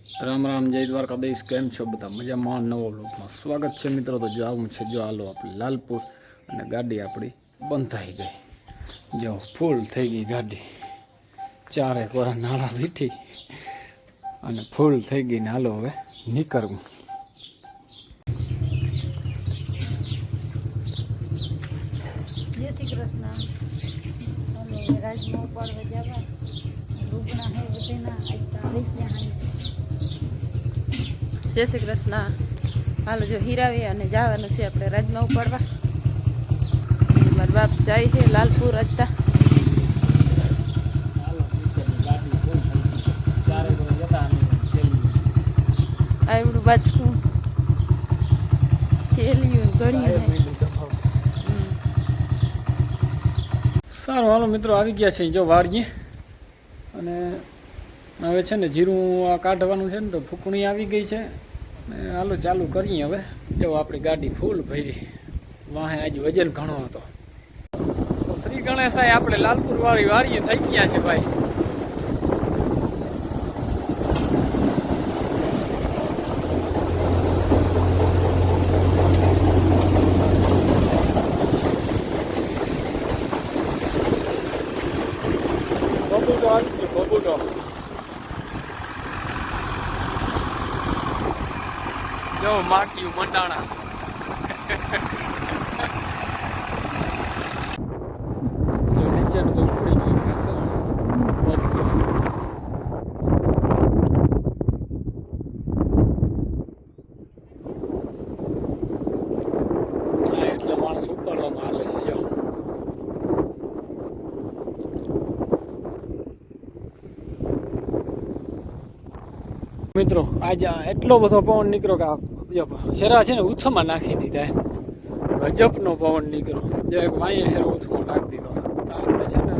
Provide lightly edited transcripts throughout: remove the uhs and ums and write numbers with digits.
રામ રામ, જય દ્વારકાધીશ. કેમ છો બધા? મજામાં? નવો બ્લોગમાં સ્વાગત છે મિત્રો. તો જવું છે જો હાલો આપણે લાલપુર, અને ગાડી આપણી બંધાઈ ગઈ. જો ફૂલ થઈ ગઈ ગાડી, ચારે કોરા નાળા વીઠી અને ફૂલ થઈ ગઈ ને હાલો હવે નીકળવું. જય શ્રી કૃષ્ણ. રાજમાં ઉપાડવા જવા રૂબણા હે બધેના આવી ગયા. જય શ્રી કૃષ્ણ. હાલો જો હીરાવી અને જવાનું છે આપણે રાજમાં ઉપાડવા. મારા બાપ જાય છે લાલપુર રસ્તા. આવડું બાજકું ખેલ્યું ઘણી. સારું હાલો મિત્રો, આવી ગયા છે જો વાળીએ. અને હવે છે ને જીરું આ કાઢવાનું છે ને, તો ફૂકણી આવી ગઈ છે ને હાલો ચાલુ કરીએ. હવે જો આપણી ગાડી ફૂલ ભરી, વાહે આજ વજન ઘણો હતો. તો શ્રી ગણેશાય આપણે લાલપુર વાળી વાળીએ થઈ ગયા છે ભાઈ. બબુટો આવી ગયો, બબુટો. જો માક્યું મંડાણા. જો નીચેનું તો ઉપડી ગયું બધું. એટલે માણસ ઉપાડવામાં હાલે છે જો. મિત્રો આજે એટલો બધો પવન નીકળ્યો કે હેરા છે ને ઉથમાં નાખી દીધા. ગજબનો પવન નીકળ્યો. જો એક વાંયે હેરો ઉથમાં નાખી દીધો. આપણે છે ને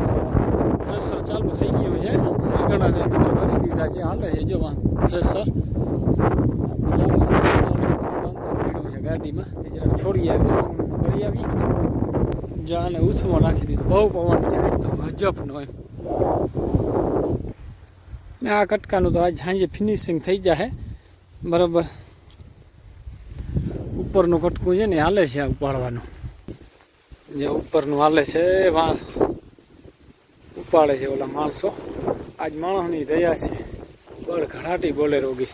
થ્રેસર ચાલુ થઈ ગયું છે. શ્રી ગણેશ મિત્રો કરી દીધા છે, હાલે છે જો થ્રેસર. પીડ્યું છે ગાડીમાં, જરાક છોડી આવી કરી આવી. જાને ઉથમાં નાખી દીધું. બહુ પવન છે તો ગજબનો એમ. ને આ કટકાનું તો આજ સાંજે ફિનિશિંગ થઈ જાય બરાબર. ઉપરનું કટકું છે ને હાલે છે આ ઉપાડવાનું. જે ઉપરનું હાલે છે વાં ઉપાડે છે ઓલા માણસો. આજ માણસની દયા છે, બળ ઘણાટી બોલે રોગી.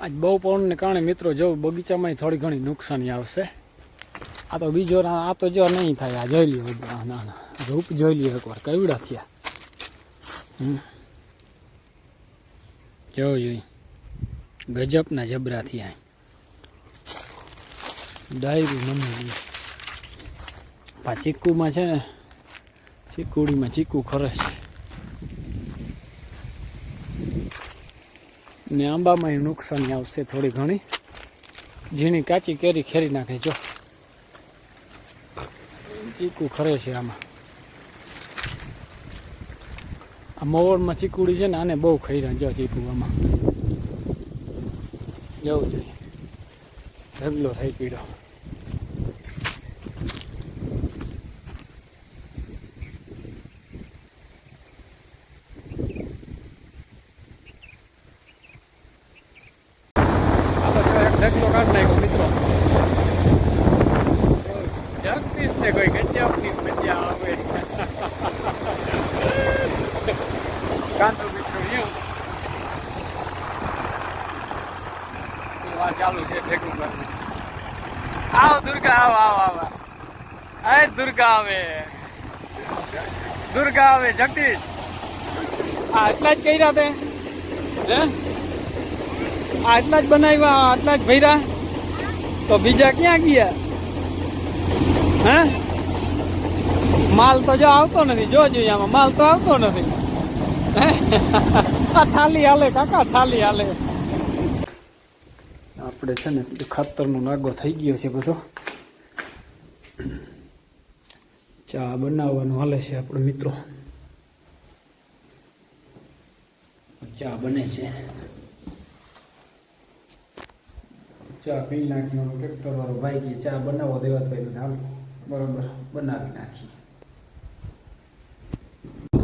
આજ બહુ પવનને કારણે મિત્રો જો બગીચામાં થોડી ઘણી નુકસાની આવશે. આ તો બીજો આ તો જો નહીં થાય. આ જોઈ લ્યો, ના ના રૂપ જોઈ લ્યો એકવાર કેવડા થયા. જોઈ ગજબના જબરા થયા. ડાયરી નમી પા ચીકુમાં છે ને, ચીકુડીમાં ચીકુ ખરે છે ને આંબામાં નુકસાની આવશે થોડી ઘણી. ઝીણી કાચી કેરી ખેરી નાખે જો. ચીકુ ખરે છે આમાં. આ મોવળમાં ચીકુડી છે ને, આને બહુ ખાઈ રહ્યા જો ચીકુ આમાં. જવું જોઈએ, ઢગલો થઈ પીડો. આ તો એક ઢગલો કાઢ નાખ્યો મિત્રો. જગદીશ ને કોઈ ગજબની મજા આવે. કાંતો બિછોડ્યું ચાલુ છે ભેગું કરવું. આવો દુર્ગા, આવો આવો આવો. અરે દુર્ગા આવે, દુર્ગા આવે. જગદીશ આ એટલા જ કર્યા તે હે? આ એટલા જ બનાવ્યા, આટલા જ ભર્યા, તો બીજા ક્યાં ગયા? હે માલ તો જો આવતો નથી. જોજો આમાં માલ તો આવતો નથી. આ થાલી હાલે કાકા, થાલી હાલે. આપણે છે ને ખાતરનો નાગો થઈ ગયો છે બધો. ચા બનાવવાનું હાલે છે આપણે મિત્રો. ચા બને છે. ચા પી નાખી. ટ્રેક્ટર વાળો ભાઈ કે ચા બનાવો દેવા ભાઈ, હાલ બરોબર બનાવી નાખી.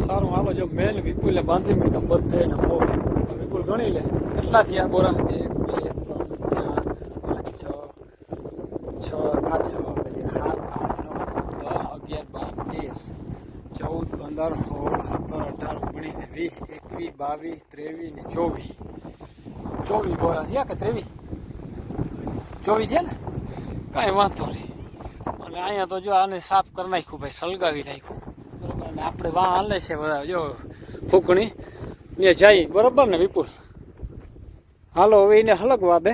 સારું હાલો જો મેન વિપુલે બાંધી મૂક્યા બધે ને બહુ વિપુલ ગણી લે કેટલા થયા બોરા 1 2 3 4 5 6 આ 6 પછી 7 8 9 10 11 12 13 14 15 16 17 18 19 20 21 22 23 ને 24 બોરા થયા કે 23 24 થયા ને કાંઈ વાંધો નહીં. અને અહીંયા તો જો આને સાફ કરી નાખ્યું ભાઈ, સળગાવી નાખ્યું બરાબર. અને આપણે વાં હાલે છે બધા જો ફૂંકણી ને જાય બરાબર ને વિપુલ. હાલો હવે એને હલગવા દે.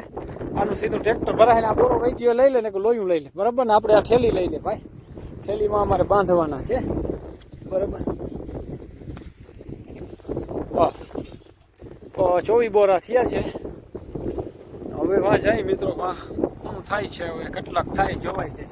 આનું સીધું ટ્રેક્ટર ભરાય આ બોરો વહી ગયો લઈ લે ને કે લોયું લઈ લે બરાબર ને. આપણે આ થેલી લઈ લે ભાઈ, થેલીમાં અમારે બાંધવાના છે બરાબર. બસ તો 24 બોરા થયા છે. હવે વાં જાય મિત્રો, વાં શું થાય છે હવે કેટલાક થાય જોવાય છે.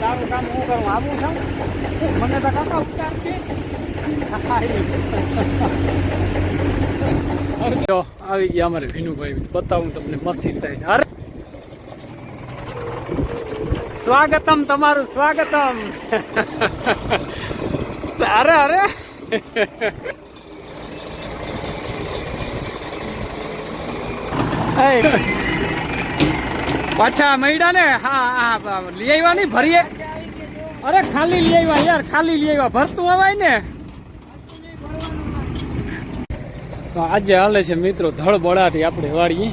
તારું કામ હું કરું આવું છું મને તો કાકા ઉપકાર છે. આવી ગયા અમારે ભીનુભાઈ, બતાવું તમને મશીન લઈને. અરે સ્વાગતમ, તમારું સ્વાગતમ. અરે અરે પાછા મૈડા ને. હા લઈ આવ્યા નહીં ભરીએ. અરે ખાલી લઈ આવ્યા યાર, ખાલી લઈ આવ્યા, ભરતું અવાય ને. તો આજે હાલે છે મિત્રો ધળ બળાટી આપણે વાળીએ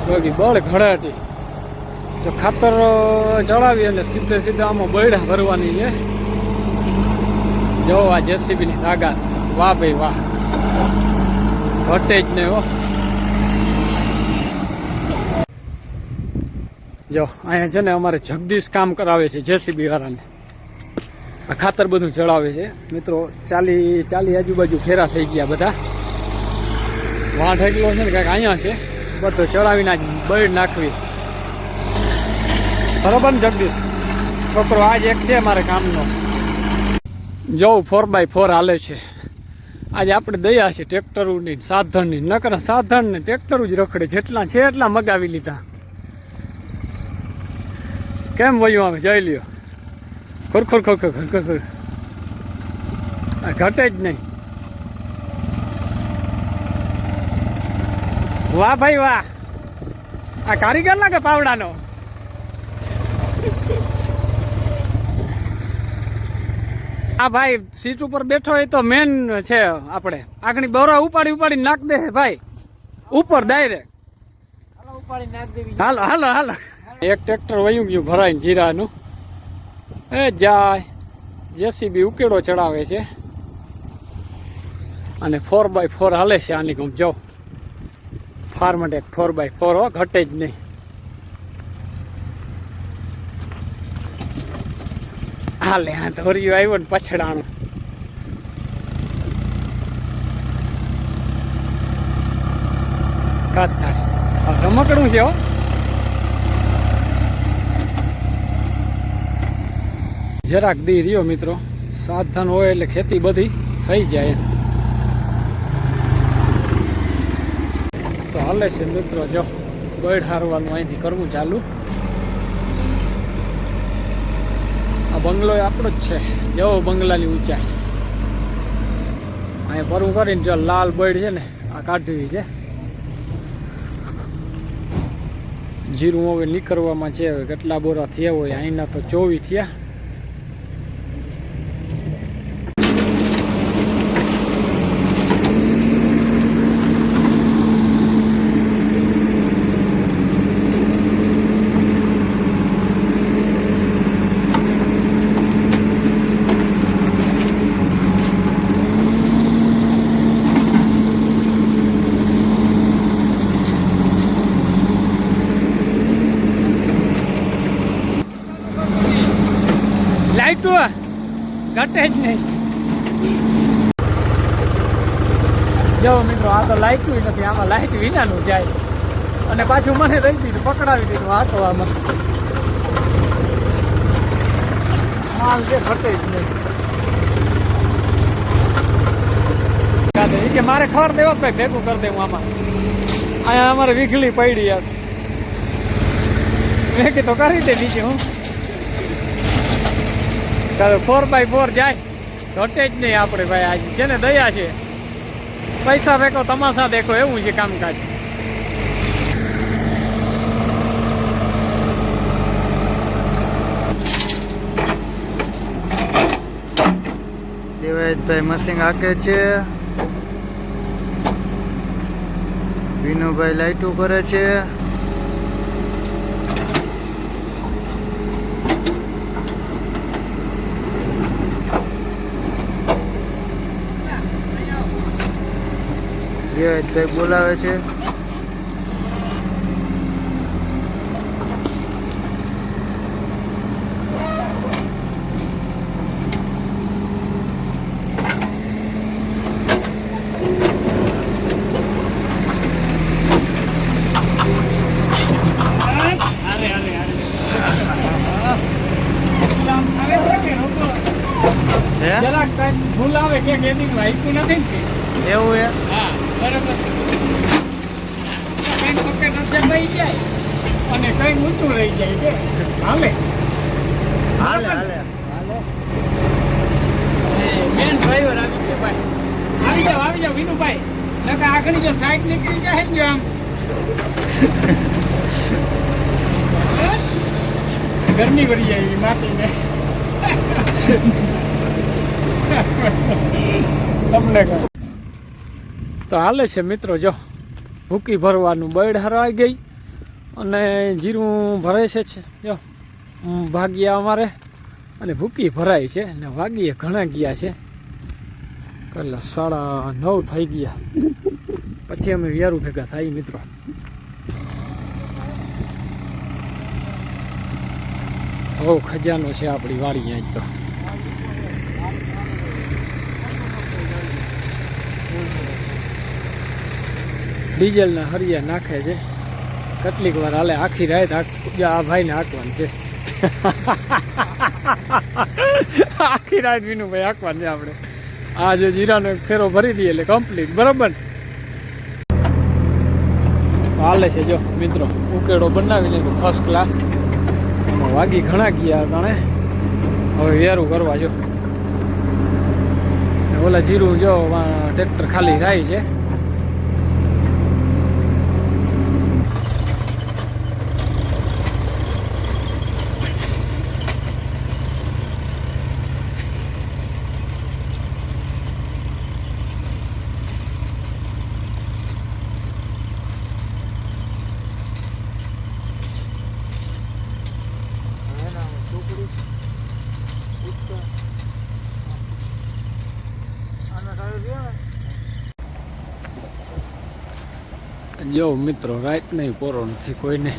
બાકી બળ ઘડાટી. તો ખાતર ચડાવી અને સીધે સીધા આમાં બૈડા ભરવાની છે. જો આ જેસીબીની તાકાત, વાહ ભાઈ વાહ, ઘટે જ નહીં હો. જો અહીંયા છે ને અમારે જગદીશ કામ કરાવે છે જેસીબી વાળાને. આ ખાતર બધું ચડાવે છે મિત્રો. 40 આજુબાજુ ફેરા થઈ ગયા બધા. વાંઢ એકલો છે ને કાંઈક અહીંયા છે, બધો ચડાવીને જ બળ નાખવી બરોબર ને જગદીશ છોકરો. આજ એક છે મારે કામનો. જો 4x4 હાલે છે. આજે આપણે દયા છે ટ્રેક્ટરોની સાધનની, નકર સાધન ને ટ્રેક્ટર જ રખડે. જેટલા છે એટલા મગાવી લીધા. કેમ વયું આવે જઈ લ્યો. ખોર ઘટે જ નહીં. વાહ ભાઈ વાહ, આ કારીગર લાગે પાવડાનો. આ ભાઈ સીટ ઉપર બેઠો હોય તો મેન છે આપણે. આગળ બોરા ઉપાડી નાખ દે ભાઈ ઉપર ડાયરેક્ટ. હાલો હાલો હાલો. એક ટ્રેક્ટર વયું ગયું ભરાઈને જીરાનું. એ જાય જેસીબી ઉકેડો ચડાવે છે અને 4x4 હાલે છે આની ગમ. જો ફાર્મટેક 4x4 હો, ઘટે જ નહીં. હાલે આ ધોર્યું આવ્યો ને પછડાણું. રમકડું છે હો. જરાક દી રહ્યો મિત્રો, સાધન હોય એટલે ખેતી બધી થઈ જાય. તો હાલે છે મિત્રો. જો ગોળ હારવાનું અહીંથી કરવું ચાલુ. આ બંગલો આપણો જ છે. જેવો બંગલાની ઊંચાઈ અહીંયા પરવું કરીને જો લાલ બળ છે ને આ કાઢવી છે. જીરું હવે નીકળવામાં છે. હવે કેટલા બોરા થયા હોય અહીંના તો 24 થયા. ઘટે જ નહીં. જો મિત્રો આ તો લાઇટ નથી, આમાં લાઇટ વિનાનું જાય અને પાછું મને દઈ દીધું, પકડાવી દીધું હાથવામાં. માલ જે ઘટે જ નહીં. કે મારે ખબર દેવો ભાઈ ભેગું કરી દેવું આમાં. અહીંયા અમારે વીખલી પડી યાર. મેં કીધું કરી દે બીજું હું. 4x4 જાય ઘટે જ નહીં આપણે ભાઈ. આજ છે ને દયા છે, પૈસા દેખો તમાશા દેખો એવું છે કામકાજ. દેવાયતભાઈ મશીન હાકે છે, વિનુભાઈ લાઈટું કરે છે. દેવાયતભાઈ બોલાવે છે. જરાક કઈ ભૂલ આવે કે એની વાઈકું નથી ને એવું હે? હા બરાબર. કઈ પકેટ નથી લઈ જાય અને કઈ ઊંચું રહી જાય છે. હાલે હાલે હાલે મેન ડ્રાઈવર આવી ગયો ભાઈ. આવી જાવ વિનુભાઈ. નકર આગળ જો સાઈડ નીકળી જાય ને જો આમ ગરમી વળી જાય એવી માટીને. તમને કહું તો હાલે છે મિત્રો. જો ભૂકી ભરવાનું બળ હરાઈ ગઈ અને જીરું ભરે છે. જો ભાગ્યા અમારે અને ભૂકી ભરાય છે ને વાગીએ ઘણા ગયા છે. કેટલા 9:30 થઈ ગયા. પછી અમે વ્યારું ભેગા થાય મિત્રો. બહુ ખજાનો છે આપણી વાડી આજ તો. ડીઝલના હરિયા નાખે છે. કેટલીક વાર હાલે આખી રાત આ ભાઈને હાંકવાનું છે. આખી રાત વિનુભાઈ હાંકવાનું છે આપણે. આ જે જીરાનો એક ફેરો ભરી દઈએ એટલે કમ્પ્લીટ બરાબર. હાલે છે જો મિત્રો ઉકેડો બનાવી નાખ્યો ફર્સ્ટ ક્લાસ. વાગી ઘણા ગયા કારણે હવે વેરું કરવા જો. ઓલા જીરું જો ટ્રેક્ટર ખાલી થાય છે. જો મિત્રો રાત નહીં પોરો નથી કોઈને.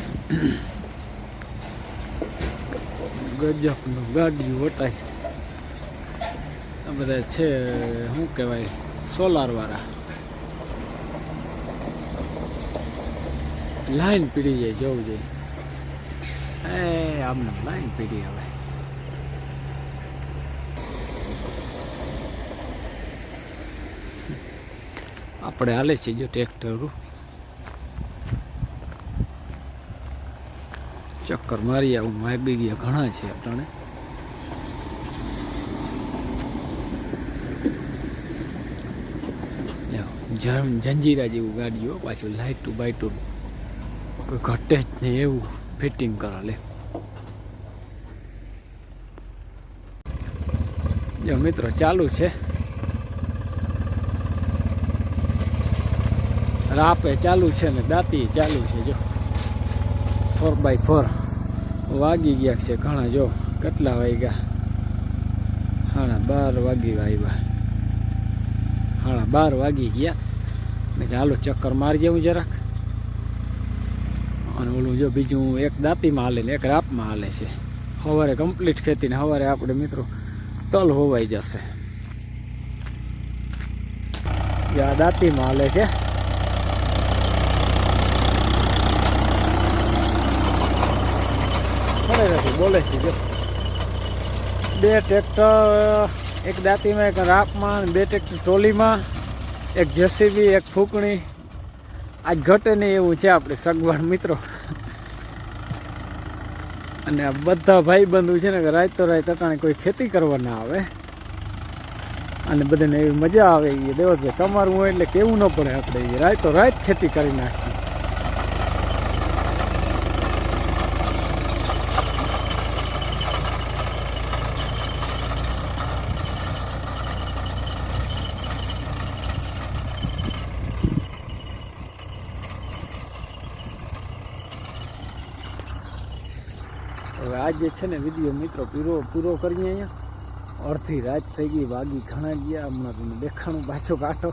ગજબનું ગાડીઓ વટાય. આ બધા છે શું કહેવાય સોલાર વાળા. લાઈન પીડી જાય જવું જોઈએ. આમને લાઈન પીડી હવે. આપણે હાલે છે જો ટ્રેક્ટરું. ચક્કર મારી આવું માગી ગયા ઘણા છે આપણે. જંજીરા જેવું ગાડીઓ પાછું લાઇટું બાઇટું કોઈ ઘટે જ નહીં એવું ફિટિંગ કરાલે. જો મિત્રો ચાલુ છે. રાપે ચાલુ છે ને દાંતી ચાલુ છે. જો 4x4 વાગી ગયા છે ઘણા. જો કેટલા વાગ્યા? 12:30 વાગી આવ્યા. 12:30 વાગી ગયા ને કે હાલો ચક્કર મારી જવું જરાક. અને ઓલું જો બીજું એક દાંતીમાં હાલે ને એક રાપમાં હાલે છે. સવારે કમ્પ્લીટ ખેતીને સવારે આપણે મિત્રો તલ હોવાઈ જશે. આ દાંતીમાં હાલે છે. ખરેખર બોલે છે જો 2 ટ્રેક્ટર, એક દાંતીમાં, એક રાપમાં, 2 ટ્રેક્ટર ટ્રોલીમાં, એક જેસીબી, એક ફૂંકણી. આજ ઘટે નહીં એવું છે આપણે સગવડ મિત્રો. અને આ બધા ભાઈબંધુ છે ને કે રાત તો રાત અટાણે કોઈ ખેતી કરવા ના આવે અને બધાને એવી મજા આવે. એ દેવતભાઈ તમારું હોય એટલે કેવું ન પડે, આપણે એ રાત તો રાત ખેતી કરી નાખીએ. હવે આજ જે છે ને વિડીયો મિત્રો પૂરો કરીએ અહીંયા. અડધી રાત થઈ ગઈ, વાગી ઘણા ગયા. હમણાં તમને દેખાણું પાછો કાઢો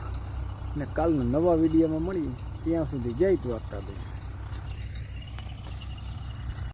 ને કાલના નવા વિડીયોમાં મળીએ. ત્યાં સુધી જય દ્વારકાધીશ.